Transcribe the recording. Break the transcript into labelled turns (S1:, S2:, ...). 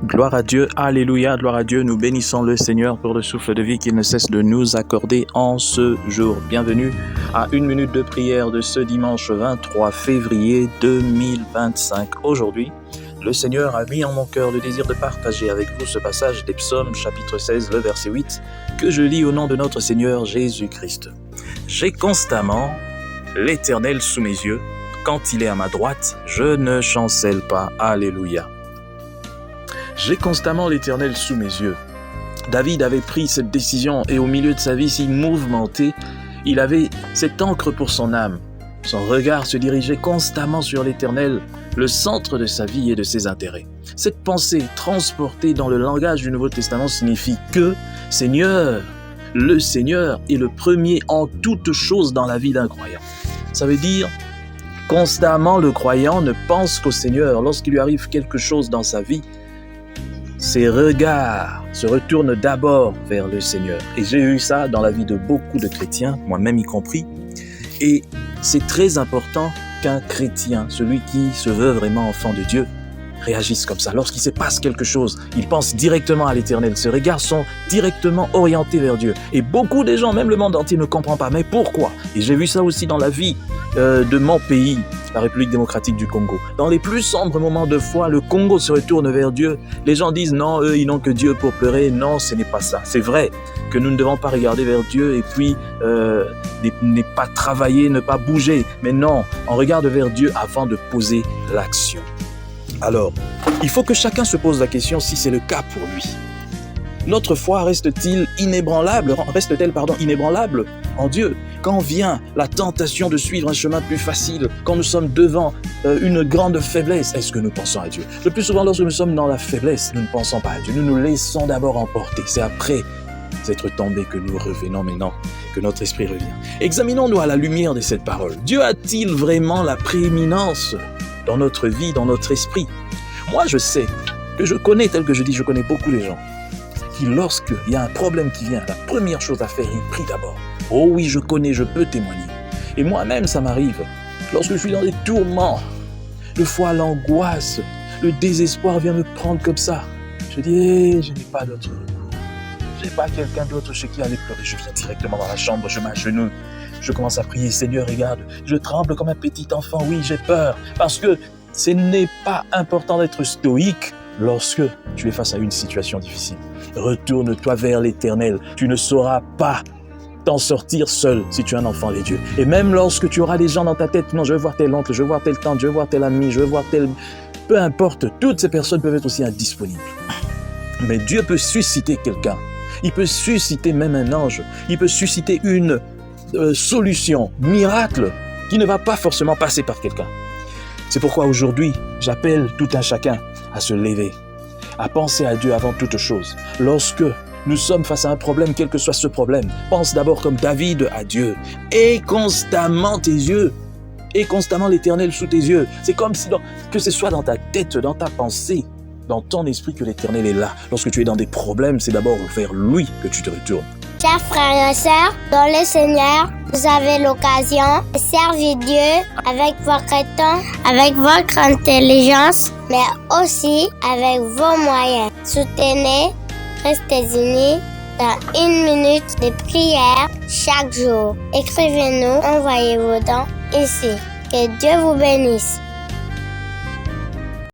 S1: Gloire à Dieu, alléluia, gloire à Dieu, nous bénissons le Seigneur pour le souffle de vie qu'il ne cesse de nous accorder en ce jour. Bienvenue à une minute de prière de ce dimanche 23 février 2025. Aujourd'hui, le Seigneur a mis en mon cœur le désir de partager avec vous ce passage des Psaumes chapitre 16, le verset 8, que je lis au nom de notre Seigneur Jésus-Christ. J'ai constamment l'Éternel sous mes yeux, quand il est à ma droite, je ne chancelle pas, alléluia. J'ai constamment l'Éternel sous mes yeux. David avait pris cette décision et au milieu de sa vie si mouvementée, il avait cette encre pour son âme. Son regard se dirigeait constamment sur l'Éternel, le centre de sa vie et de ses intérêts. Cette pensée transportée dans le langage du Nouveau Testament signifie que Seigneur, le Seigneur est le premier en toutes choses dans la vie d'un croyant. Ça veut dire constamment le croyant ne pense qu'au Seigneur. Lorsqu'il lui arrive quelque chose dans sa vie, ses regards se retournent d'abord vers le Seigneur. Et j'ai eu ça dans la vie de beaucoup de chrétiens, moi-même y compris. Et c'est très important qu'un chrétien, celui qui se veut vraiment enfant de Dieu, réagisse comme ça. Lorsqu'il se passe quelque chose, il pense directement à l'Éternel. Ses regards sont directement orientés vers Dieu. Et beaucoup de gens, même le monde entier, ne comprend pas. Mais pourquoi ? Et j'ai vu ça aussi dans la vie de mon pays, la République démocratique du Congo. Dans les plus sombres moments de foi, le Congo se retourne vers Dieu. Les gens disent non, eux, ils n'ont que Dieu pour pleurer. Non, ce n'est pas ça. C'est vrai que nous ne devons pas regarder vers Dieu et puis ne pas travailler, ne pas bouger. Mais non, on regarde vers Dieu avant de poser l'action. Alors, il faut que chacun se pose la question si c'est le cas pour lui. Notre foi reste-t-elle inébranlable en Dieu? Quand vient la tentation de suivre un chemin plus facile, quand nous sommes devant une grande faiblesse, est-ce que nous pensons à Dieu? Le plus souvent, lorsque nous sommes dans la faiblesse, nous ne pensons pas à Dieu. Nous nous laissons d'abord emporter. C'est après être tombés que nous revenons, mais non, que notre esprit revient. Examinons-nous à la lumière de cette parole. Dieu a-t-il vraiment la prééminence dans notre vie, dans notre esprit? Moi, je sais que je connais, tel que je dis, je connais beaucoup les gens qui, lorsqu'il y a un problème qui vient, la première chose à faire, ils prient d'abord. Oh oui, je connais, je peux témoigner. Et moi-même, ça m'arrive. Lorsque je suis dans des tourments, des fois l'angoisse, le désespoir vient me prendre comme ça. Je dis, je n'ai pas d'autre recours. Je n'ai pas quelqu'un d'autre chez qui aller pleurer. Je viens directement dans la chambre, je m'agenouille. Je commence à prier, Seigneur, regarde, je tremble comme un petit enfant, oui, j'ai peur. Parce que ce n'est pas important d'être stoïque lorsque tu es face à une situation difficile. Retourne-toi vers l'Éternel, tu ne sauras pas t'en sortir seul si tu es un enfant de Dieu. Et même lorsque tu auras des gens dans ta tête, non, je veux voir tel oncle, je veux voir telle tante, je veux voir tel ami, je veux voir tel... Peu importe, toutes ces personnes peuvent être aussi indisponibles. Mais Dieu peut susciter quelqu'un. Il peut susciter même un ange. Il peut susciter une solution, miracle, qui ne va pas forcément passer par quelqu'un. C'est pourquoi aujourd'hui, j'appelle tout un chacun à se lever, à penser à Dieu avant toute chose. Lorsque nous sommes face à un problème, quel que soit ce problème, pense d'abord comme David à Dieu. Aie constamment tes yeux, aie constamment l'Éternel sous tes yeux. C'est comme si, que ce soit dans ta tête, dans ta pensée, dans ton esprit, que l'Éternel est là. Lorsque tu es dans des problèmes, c'est d'abord vers lui que tu te retournes.
S2: Chers frères et sœurs, dans le Seigneur, vous avez l'occasion de servir Dieu avec votre temps, avec votre intelligence, mais aussi avec vos moyens. Soutenez, restez unis dans une minute de prière chaque jour. Écrivez-nous, envoyez vos dons ici. Que Dieu vous bénisse.